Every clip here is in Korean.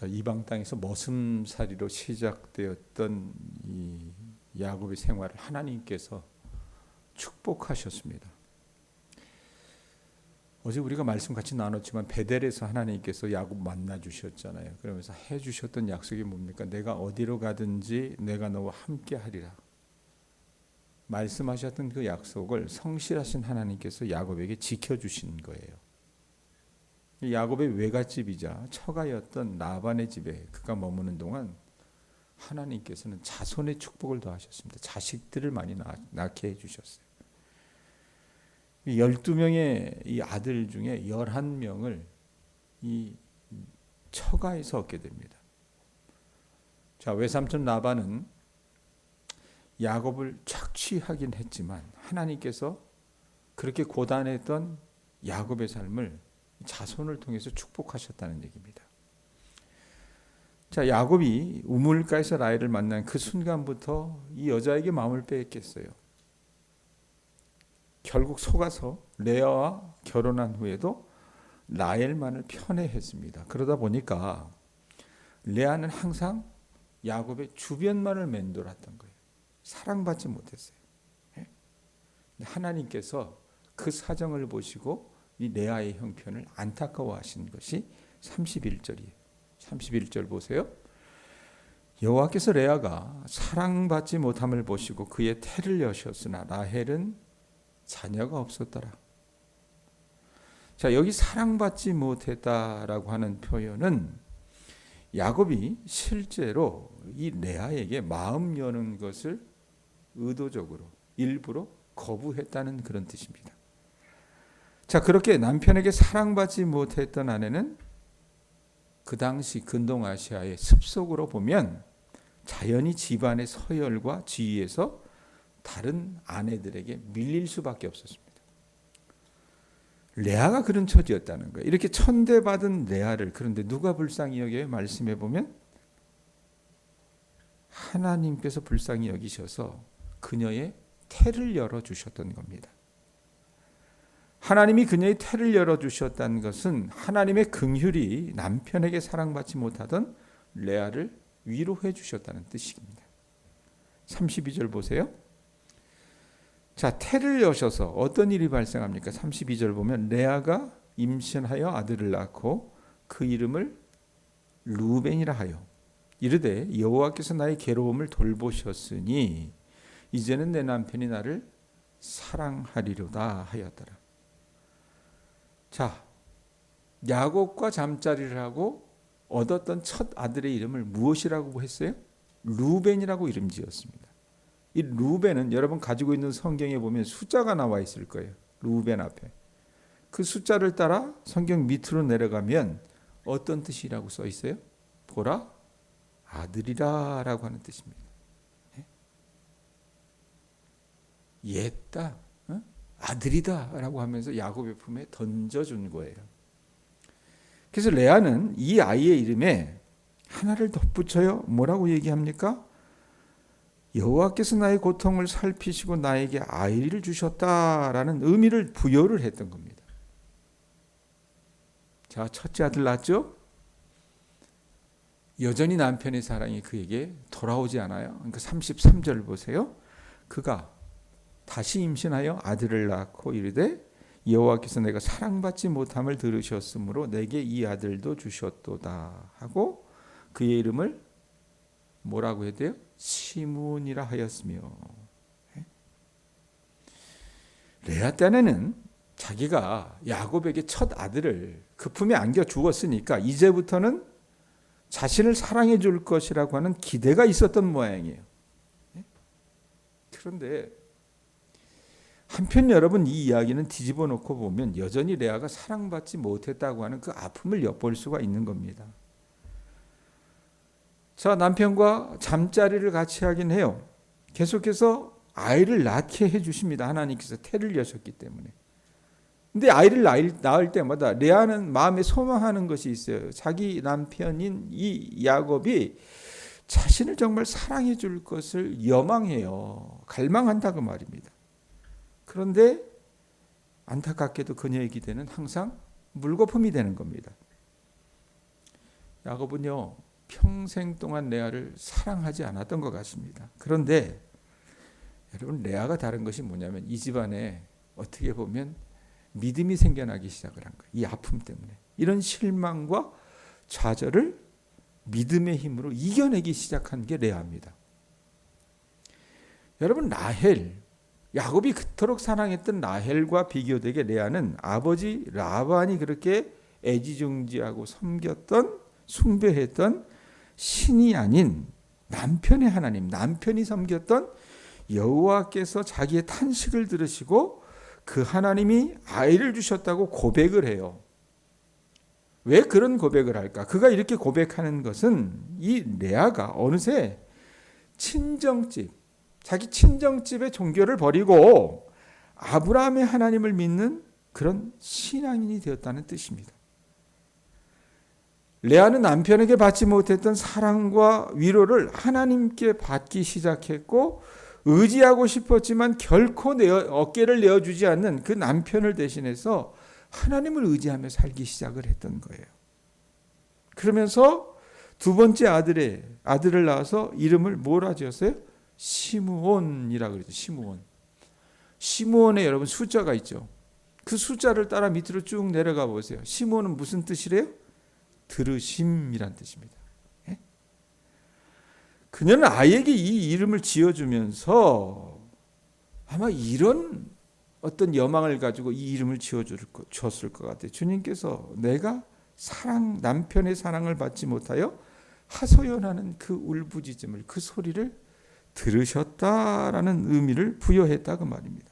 이방 땅에서 머슴살이로 시작되었던 이 야곱의 생활을 하나님께서 축복하셨습니다. 어제 우리가 말씀 같이 나눴지만 베델에서 하나님께서 야곱 만나 주셨잖아요. 그러면서 해 주셨던 약속이 뭡니까? 내가 어디로 가든지 내가 너와 함께 하리라. 말씀하셨던 그 약속을 성실하신 하나님께서 야곱에게 지켜주신 거예요. 야곱의 외갓집이자 처가였던 라반의 집에 그가 머무는 동안 하나님께서는 자손의 축복을 더하셨습니다. 자식들을 많이 낳게 해주셨어요. 12명의 이 아들 중에 11명을 이 처가에서 얻게 됩니다. 자, 외삼촌 라반은 야곱을 착취하긴 했지만 하나님께서 그렇게 고단했던 야곱의 삶을 자손을 통해서 축복하셨다는 얘기입니다. 자, 야곱이 우물가에서 라헬을 만난 그 순간부터 이 여자에게 마음을 빼앗겼어요. 결국 속아서 레아와 결혼한 후에도 라헬만을 편애했습니다. 그러다 보니까 레아는 항상 야곱의 주변만을 맴돌았던 거예요. 사랑받지 못했어요. 하나님께서 그 사정을 보시고 이 레아의 형편을 안타까워하신 것이 31절이에요. 31절 보세요. 여호와께서 레아가 사랑받지 못함을 보시고 그의 태를 여셨으나 라헬은 자녀가 없었더라. 자, 여기 사랑받지 못했다라고 하는 표현은 야곱이 실제로 이 레아에게 마음 여는 것을 의도적으로 일부러 거부했다는 그런 뜻입니다. 자, 그렇게 남편에게 사랑받지 못했던 아내는 그 당시 근동아시아의 습속으로 보면 자연히 집안의 서열과 지위에서 다른 아내들에게 밀릴 수밖에 없었습니다. 레아가 그런 처지였다는 거예요. 이렇게 천대받은 레아를 그런데 누가 불쌍히 여겨요? 말씀해 보면 하나님께서 불쌍히 여기셔서 그녀의 태를 열어주셨던 겁니다. 하나님이 그녀의 태를 열어주셨다는 것은 하나님의 긍휼이 남편에게 사랑받지 못하던 레아를 위로해 주셨다는 뜻입니다. 32절 보세요. 자, 태를 여셔서 어떤 일이 발생합니까? 32절 보면 레아가 임신하여 아들을 낳고 그 이름을 루벤이라 하여 이르되 여호와께서 나의 괴로움을 돌보셨으니 이제는 내 남편이 나를 사랑하리로다 하였더라. 자, 야곱과 잠자리를 하고 얻었던 첫 아들의 이름을 무엇이라고 했어요? 루벤이라고 이름 지었습니다. 이 루벤은 여러분 가지고 있는 성경에 보면 숫자가 나와 있을 거예요. 루벤 앞에. 그 숫자를 따라 성경 밑으로 내려가면 어떤 뜻이라고 써 있어요? 보라, 아들이라 라고 하는 뜻입니다. 옛다, 아들이다 라고 하면서 야곱의 품에 던져준 거예요. 그래서 레아는 이 아이의 이름에 하나를 덧붙여요. 뭐라고 얘기합니까? 여호와께서 나의 고통을 살피시고 나에게 아이를 주셨다라는 의미를 부여를 했던 겁니다. 자, 첫째 아들 낳았죠? 여전히 남편의 사랑이 그에게 돌아오지 않아요. 그러니까 33절 보세요. 그가 다시 임신하여 아들을 낳고 이르되 여호와께서 내가 사랑받지 못함을 들으셨으므로 내게 이 아들도 주셨도다 하고 그의 이름을 뭐라고 해야 돼요? 시므온이라 하였으며. 레아 때는 자기가 야곱에게 첫 아들을 그 품에 안겨 주었으니까 이제부터는 자신을 사랑해 줄 것이라고 하는 기대가 있었던 모양이에요. 그런데 한편 여러분 이 이야기는 뒤집어 놓고 보면 여전히 레아가 사랑받지 못했다고 하는 그 아픔을 엿볼 수가 있는 겁니다. 자, 남편과 잠자리를 같이 하긴 해요. 계속해서 아이를 낳게 해주십니다. 하나님께서 태를 여셨기 때문에. 근데 아이를 낳을 때마다 레아는 마음에 소망하는 것이 있어요. 자기 남편인 이 야곱이 자신을 정말 사랑해 줄 것을 여망해요. 갈망한다 그 말입니다. 그런데 안타깝게도 그녀의 기대는 항상 물거품이 되는 겁니다. 야곱은요 평생 동안 레아를 사랑하지 않았던 것 같습니다. 그런데 여러분 레아가 다른 것이 뭐냐면 이 집안에 어떻게 보면 믿음이 생겨나기 시작을 한 거예요. 이 아픔 때문에 이런 실망과 좌절을 믿음의 힘으로 이겨내기 시작한 게 레아입니다. 여러분 라헬, 야곱이 그토록 사랑했던 라헬과 비교되게 레아는 아버지 라반이 그렇게 애지중지하고 섬겼던 숭배했던 신이 아닌 남편의 하나님, 남편이 섬겼던 여호와께서 자기의 탄식을 들으시고 그 하나님이 아이를 주셨다고 고백을 해요. 왜 그런 고백을 할까? 그가 이렇게 고백하는 것은 이 레아가 어느새 친정집, 자기 친정집의 종교를 버리고 아브라함의 하나님을 믿는 그런 신앙인이 되었다는 뜻입니다. 레아는 남편에게 받지 못했던 사랑과 위로를 하나님께 받기 시작했고 의지하고 싶었지만 결코 어깨를 내어주지 않는 그 남편을 대신해서 하나님을 의지하며 살기 시작을 했던 거예요. 그러면서 두 번째 아들을 낳아서 이름을 뭐라 지었어요? 시므온이라고 그러죠. 시므온. 시므온에 여러분 숫자가 있죠. 그 숫자를 따라 밑으로 쭉 내려가 보세요. 시므온은 무슨 뜻이래요? 들으심이란 뜻입니다. 예? 그녀는 아이에게 이 이름을 지어주면서 아마 이런 어떤 여망을 가지고 이 이름을 지어줬을 것 같아요. 주님께서 내가 남편의 사랑을 받지 못하여 하소연하는 그 울부짖음을, 그 소리를 들으셨다라는 의미를 부여했다 그 말입니다.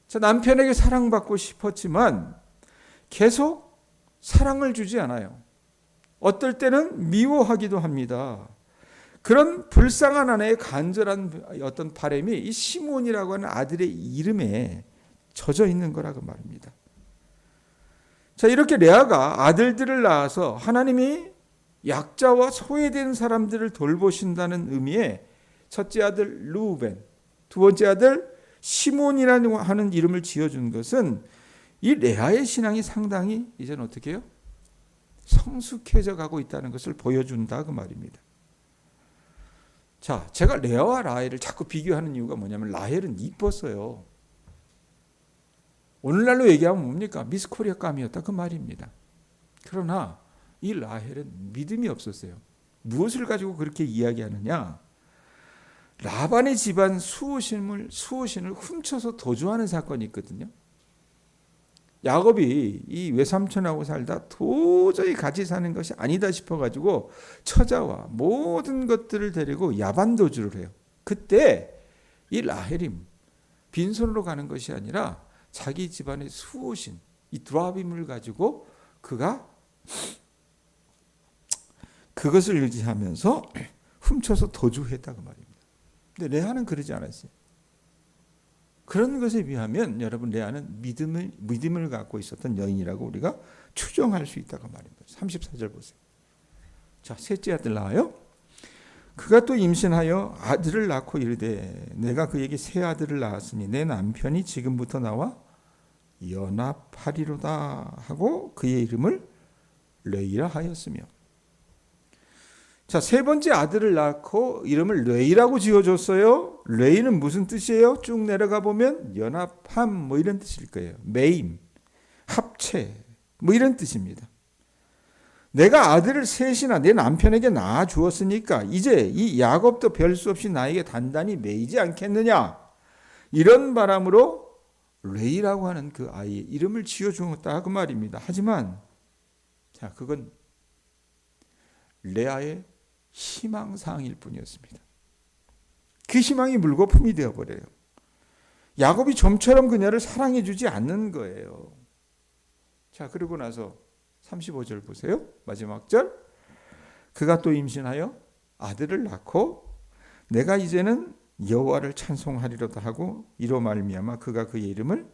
자, 남편에게 사랑받고 싶었지만 계속 사랑을 주지 않아요. 어떨 때는 미워하기도 합니다. 그런 불쌍한 아내의 간절한 어떤 바람이 이 시몬이라고 하는 아들의 이름에 젖어 있는 거라고 말입니다. 자, 이렇게 레아가 아들들을 낳아서 하나님이 약자와 소외된 사람들을 돌보신다는 의미의 첫째 아들 르우벤, 두 번째 아들 시몬이라는 하는 이름을 지어준 것은 이 레아의 신앙이 상당히 이제는 어떻게 해요? 성숙해져 가고 있다는 것을 보여준다 그 말입니다. 자, 제가 레아와 라헬을 자꾸 비교하는 이유가 뭐냐면 라헬은 이뻤어요. 오늘날로 얘기하면 뭡니까? 미스 코리아 감이었다 그 말입니다. 그러나 이 라헬은 믿음이 없었어요. 무엇을 가지고 그렇게 이야기하느냐? 라반의 집안 수호신을 훔쳐서 도주하는 사건이 있거든요. 야곱이 이 외삼촌하고 살다 도저히 같이 사는 것이 아니다 싶어가지고 처자와 모든 것들을 데리고 야반 도주를 해요. 그때 이 라헬이 빈손으로 가는 것이 아니라 자기 집안의 수호신 이 드라빔을 가지고 그가 그것을 의지하면서 훔쳐서 도주했다고 말입니다. 근데 레아는 그러지 않았어요. 그런 것에 비하면 여러분 레아는 믿음을 갖고 있었던 여인이라고 우리가 추정할 수 있다고 말입니다. 34절 보세요. 자, 셋째 아들 낳아요. 그가 또 임신하여 아들을 낳고 이르되 내가 그에게 새 아들을 낳았으니 내 남편이 지금부터 나와 연합하리로다 하고 그의 이름을 레이라 하였으며. 자, 세 번째 아들을 낳고 이름을 레이라고 지어줬어요. 레이는 무슨 뜻이에요? 쭉 내려가 보면 연합함 뭐 이런 뜻일 거예요. 매임, 합체 뭐 이런 뜻입니다. 내가 아들을 셋이나 내 남편에게 낳아 주었으니까 이제 이 야곱도 별 수 없이 나에게 단단히 매이지 않겠느냐. 이런 바람으로 레이라고 하는 그 아이의 이름을 지어주었다 그 말입니다. 하지만 자, 그건 레아의 희망사항일 뿐이었습니다. 그 희망이 물거품이 되어버려요. 야곱이 좀처럼 그녀를 사랑해 주지 않는 거예요. 자, 그러고 나서 35절 보세요. 마지막 절. 그가 또 임신하여 아들을 낳고 내가 이제는 여호와를 찬송하리로다 하고 이로 말미암아 그가 그의 이름을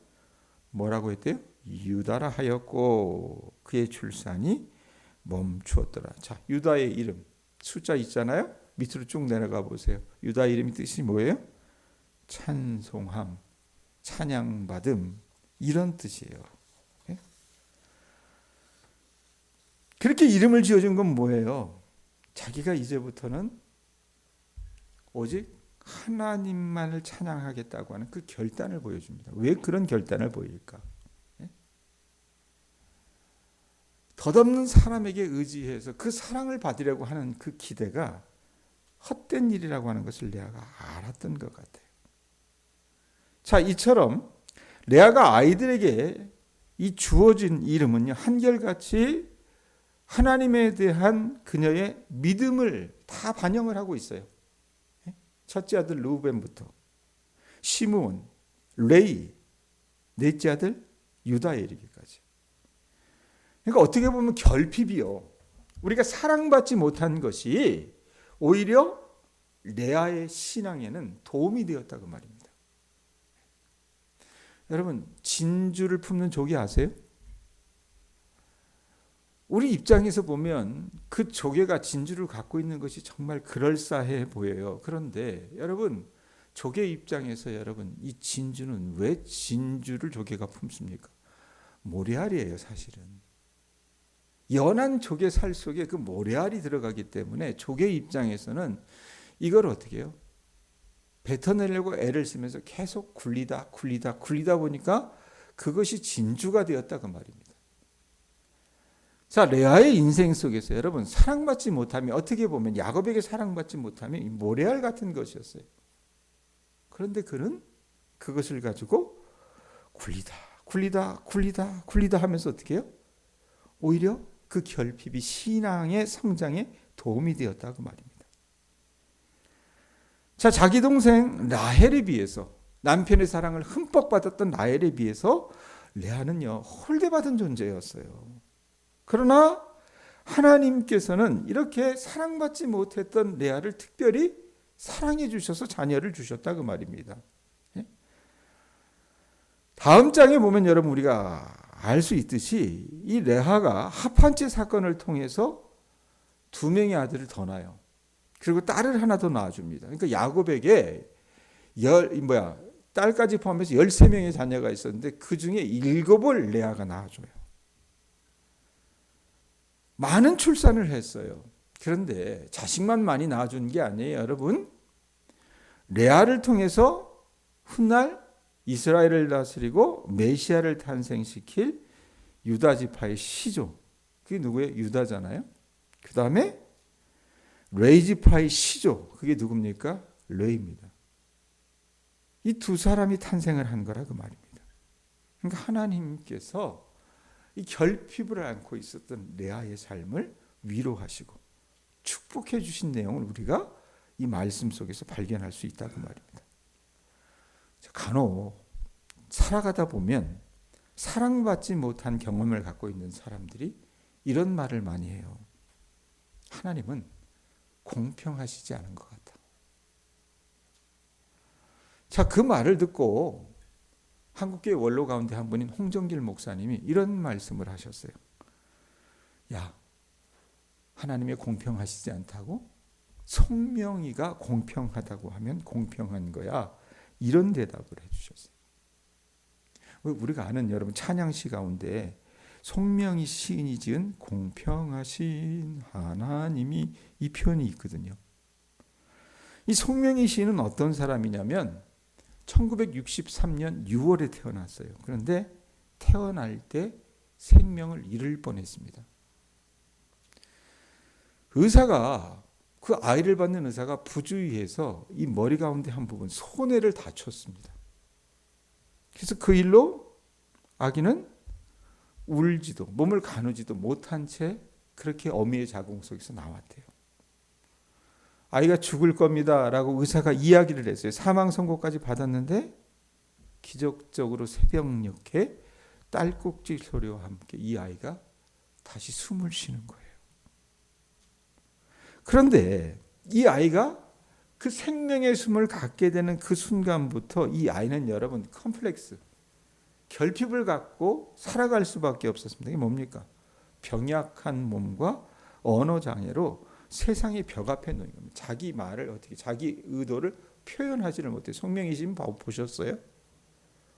뭐라고 했대요? 유다라 하였고 그의 출산이 멈추었더라. 자, 유다의 이름 숫자 있잖아요. 밑으로 쭉 내려가 보세요. 유다 이름이 뜻이 뭐예요? 찬송함, 찬양받음 이런 뜻이에요. 이렇게 이름을 지어준 건 뭐예요? 자기가 이제부터는 오직 하나님만을 찬양하겠다고 하는 그 결단을 보여줍니다. 왜 그런 결단을 보일까? 덧없는 사람에게 의지해서 그 사랑을 받으려고 하는 그 기대가 헛된 일이라고 하는 것을 레아가 알았던 것 같아요. 자, 이처럼 레아가 아이들에게 이 주어진 이름은요, 한결같이 하나님에 대한 그녀의 믿음을 다 반영을 하고 있어요. 첫째 아들 르우벤부터 시므온, 레이, 넷째 아들 유다에 이르기까지. 그러니까 어떻게 보면 결핍이요, 우리가 사랑받지 못한 것이 오히려 레아의 신앙에는 도움이 되었다고 말입니다. 여러분, 진주를 품는 조개 아세요? 우리 입장에서 보면 그 조개가 진주를 갖고 있는 것이 정말 그럴싸해 보여요. 그런데 여러분, 조개 입장에서 여러분, 이 진주는 왜 진주를 조개가 품습니까? 모래알이에요, 사실은. 연한 조개 살 속에 그 모래알이 들어가기 때문에 조개 입장에서는 이걸 어떻게 해요? 뱉어내려고 애를 쓰면서 계속 굴리다 보니까 그것이 진주가 되었다고 말입니다. 자, 레아의 인생 속에서 여러분, 사랑받지 못함이 어떻게 보면 야곱에게 사랑받지 못함이 모래알 같은 것이었어요. 그런데 그는 그것을 가지고 굴리다 하면서 어떻게 해요? 오히려 그 결핍이 신앙의 성장에 도움이 되었다고 말입니다. 자, 자기 동생 라헬에 비해서, 남편의 사랑을 흠뻑 받았던 라헬에 비해서 레아는요, 홀대받은 존재였어요. 그러나 하나님께서는 이렇게 사랑받지 못했던 레아를 특별히 사랑해 주셔서 자녀를 주셨다고 말입니다. 다음 장에 보면 여러분, 우리가 알 수 있듯이 이 레아가 합한채 사건을 통해서 2명의 아들을 더 낳아요. 그리고 딸을 하나 더 낳아줍니다. 그러니까 야곱에게 딸까지 포함해서 13명의 자녀가 있었는데 그 중에 7을 레아가 낳아줘요. 많은 출산을 했어요. 그런데 자식만 많이 낳아준 게 아니에요, 여러분. 레아를 통해서 훗날 이스라엘을 다스리고 메시아를 탄생시킬 유다 지파의 시조, 그게 누구예요? 유다잖아요. 그 다음에 레이 지파의 시조, 그게 누굽니까? 레이입니다. 이 두 사람이 탄생을 한 거라 그 말입니다. 그러니까 하나님께서 이 결핍을 안고 있었던 레아의 삶을 위로하시고 축복해 주신 내용을 우리가 이 말씀 속에서 발견할 수 있다고 말입니다. 간혹 살아가다 보면 사랑받지 못한 경험을 갖고 있는 사람들이 이런 말을 많이 해요. 하나님은 공평하시지 않은 것 같다. 자, 그 말을 듣고 한국교회 원로 가운데 한 분인 홍정길 목사님이 이런 말씀을 하셨어요. 야, 하나님이 공평하시지 않다고? 송명이가 공평하다고 하면 공평한 거야. 이런 대답을 해주셨어요. 우리가 아는 여러분 찬양시 가운데 송명이 시인이 지은 공평하신 하나님이, 이 표현이 있거든요. 이 송명이 시인은 어떤 사람이냐면 1963년 6월에 태어났어요. 그런데 태어날 때 생명을 잃을 뻔했습니다. 의사가, 그 아이를 받는 의사가 부주의해서 이 머리 가운데 한 부분, 손해를 다쳤습니다. 그래서 그 일로 아기는 울지도 몸을 가누지도 못한 채 그렇게 어미의 자궁 속에서 나왔대요. 아이가 죽을 겁니다 라고 의사가 이야기를 했어요. 사망 선고까지 받았는데 기적적으로 새벽녘에 딸꾹질 소리와 함께 이 아이가 다시 숨을 쉬는 거예요. 그런데 이 아이가 그 생명의 숨을 갖게 되는 그 순간부터 이 아이는 여러분 컴플렉스, 결핍을 갖고 살아갈 수밖에 없었습니다. 이게 뭡니까? 병약한 몸과 언어장애로 세상의 벽 앞에 놓인 겁니다. 자기 말을 어떻게, 자기 의도를 표현하지를 못해요. 송명이신 보셨어요?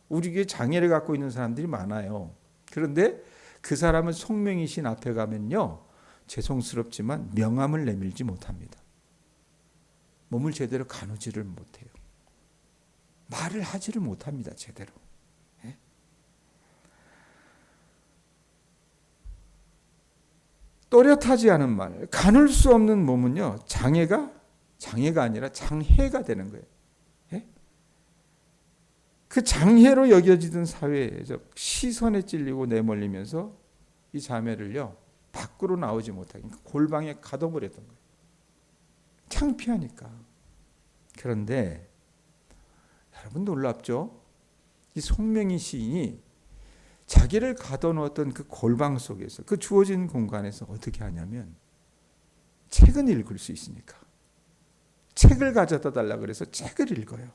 우리 교회 장애를 갖고 있는 사람들이 많아요. 그런데 그 사람은 송명이신 앞에 가면요, 죄송스럽지만 명함을 내밀지 못합니다. 몸을 제대로 가누지를 못해요. 말을 하지를 못합니다. 제대로. 예? 또렷하지 않은 말, 가눌 수 없는 몸은요, 장애가 아니라 장해가 되는 거예요. 예? 그 장애로 여겨지던 사회적 시선에 찔리고 내몰리면서 이 자매를요, 밖으로 나오지 못하게 골방에 가둬버렸던 거예요. 창피하니까. 그런데 여러분 놀랍죠? 이 송명희 시인이 자기를 가둬놓았던 그 골방 속에서, 그 주어진 공간에서 어떻게 하냐면 책은 읽을 수 있으니까 책을 가져다 달라 그래서 책을 읽어요.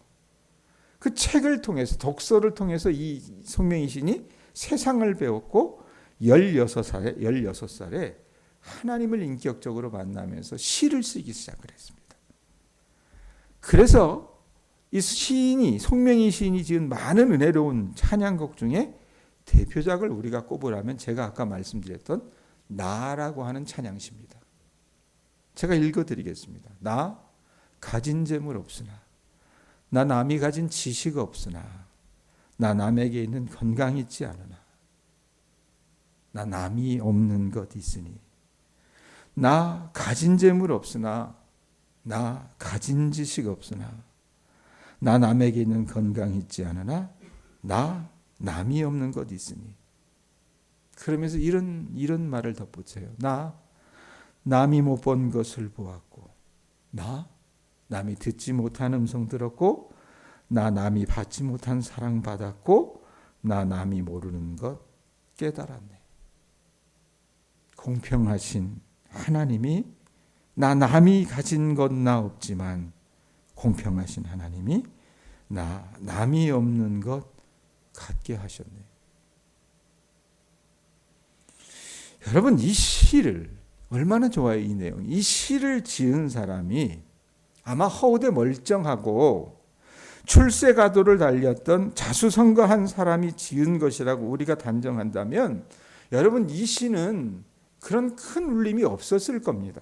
그 책을 통해서, 독서를 통해서 이 송명희 시인이 세상을 배웠고 16살에 하나님을 인격적으로 만나면서 시를 쓰기 시작을 했습니다. 그래서 이 시인이, 송명희 시인이 지은 많은 은혜로운 찬양곡 중에 대표작을 우리가 꼽으라면 제가 아까 말씀드렸던 나라고 하는 찬양시입니다. 제가 읽어드리겠습니다. 나 가진 재물 없으나, 나 남이 가진 지식 없으나, 나 남에게 있는 건강 있지 않으나, 나 남이 없는 것 있으니, 나 가진 재물 없으나, 나 가진 지식 없으나, 나 남에게 있는 건강 있지 않으나, 나 남이 없는 것 있으니. 그러면서 이런 말을 덧붙여요. 나 남이 못 본 것을 보았고, 나 남이 듣지 못한 음성 들었고, 나 남이 받지 못한 사랑 받았고, 나 남이 모르는 것 깨달았네. 공평하신 하나님이, 나 남이 가진 것 나 없지만 공평하신 하나님이 나 남이 없는 것 갖게 하셨네. 여러분, 이 시를 얼마나 좋아요, 이 내용. 이 시를 지은 사람이 아마 허우대 멀쩡하고 출세가도를 달렸던 자수성가한 사람이 지은 것이라고 우리가 단정한다면, 여러분, 이 시는 그런 큰 울림이 없었을 겁니다.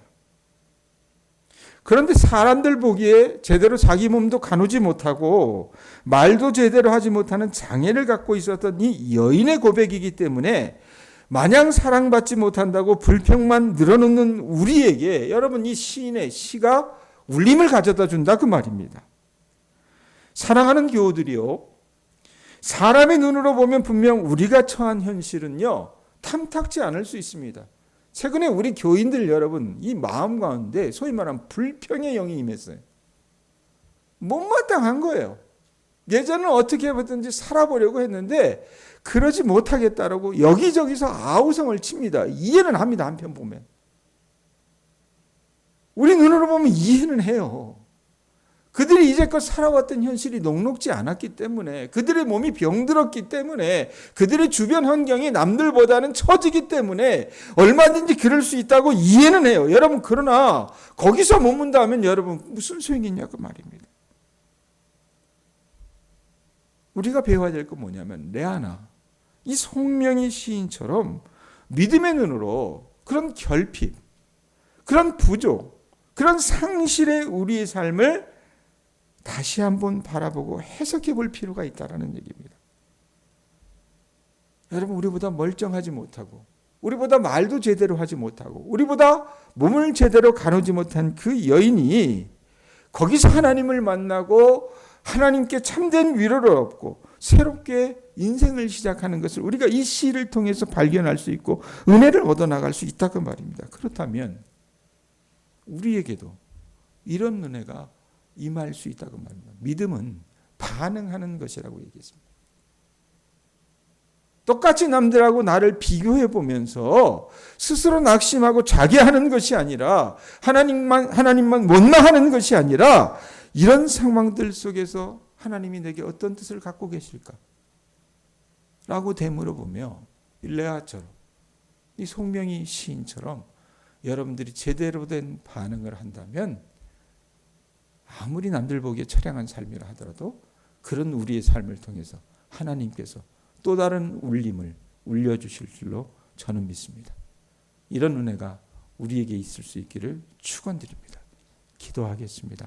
그런데 사람들 보기에 제대로 자기 몸도 가누지 못하고 말도 제대로 하지 못하는 장애를 갖고 있었던 이 여인의 고백이기 때문에, 마냥 사랑받지 못한다고 불평만 늘어놓는 우리에게 여러분, 이 시인의 시가 울림을 가져다 준다, 그 말입니다. 사랑하는 교우들이요, 사람의 눈으로 보면 분명 우리가 처한 현실은요, 탐탁지 않을 수 있습니다. 최근에 우리 교인들 여러분, 이 마음 가운데 소위 말하는 불평의 영이 임했어요. 못마땅한 거예요. 예전은 어떻게 해보든지 살아보려고 했는데 그러지 못하겠다라고 여기저기서 아우성을 칩니다. 이해는 합니다. 한편 보면. 우리 눈으로 보면 이해는 해요. 그들이 이제껏 살아왔던 현실이 녹록지 않았기 때문에, 그들의 몸이 병들었기 때문에, 그들의 주변 환경이 남들보다는 처지기 때문에 얼마든지 그럴 수 있다고 이해는 해요. 여러분, 그러나 거기서 머문다면 여러분 무슨 소용이 있냐고 말입니다. 우리가 배워야 될 건 뭐냐면, 레아나, 이 송명희 시인처럼 믿음의 눈으로 그런 결핍, 그런 부족, 그런 상실의 우리의 삶을 다시 한번 바라보고 해석해 볼 필요가 있다는 얘기입니다. 여러분, 우리보다 멀쩡하지 못하고, 우리보다 말도 제대로 하지 못하고, 우리보다 몸을 제대로 가누지 못한 그 여인이 거기서 하나님을 만나고 하나님께 참된 위로를 얻고 새롭게 인생을 시작하는 것을 우리가 이 시를 통해서 발견할 수 있고 은혜를 얻어나갈 수 있다고 말입니다. 그렇다면 우리에게도 이런 은혜가 임할 수 있다고 말합니다. 믿음은 반응하는 것이라고 얘기했습니다. 똑같이 남들하고 나를 비교해 보면서 스스로 낙심하고 자괴하는 것이 아니라, 하나님만 원망하는 것이 아니라, 이런 상황들 속에서 하나님이 내게 어떤 뜻을 갖고 계실까? 라고 되물어보며 레아처럼, 이 송명희 시인처럼 여러분들이 제대로 된 반응을 한다면, 아무리 남들 보기에 처량한 삶이라 하더라도 그런 우리의 삶을 통해서 하나님께서 또 다른 울림을 울려주실 줄로 저는 믿습니다. 이런 은혜가 우리에게 있을 수 있기를 축원드립니다. 기도하겠습니다.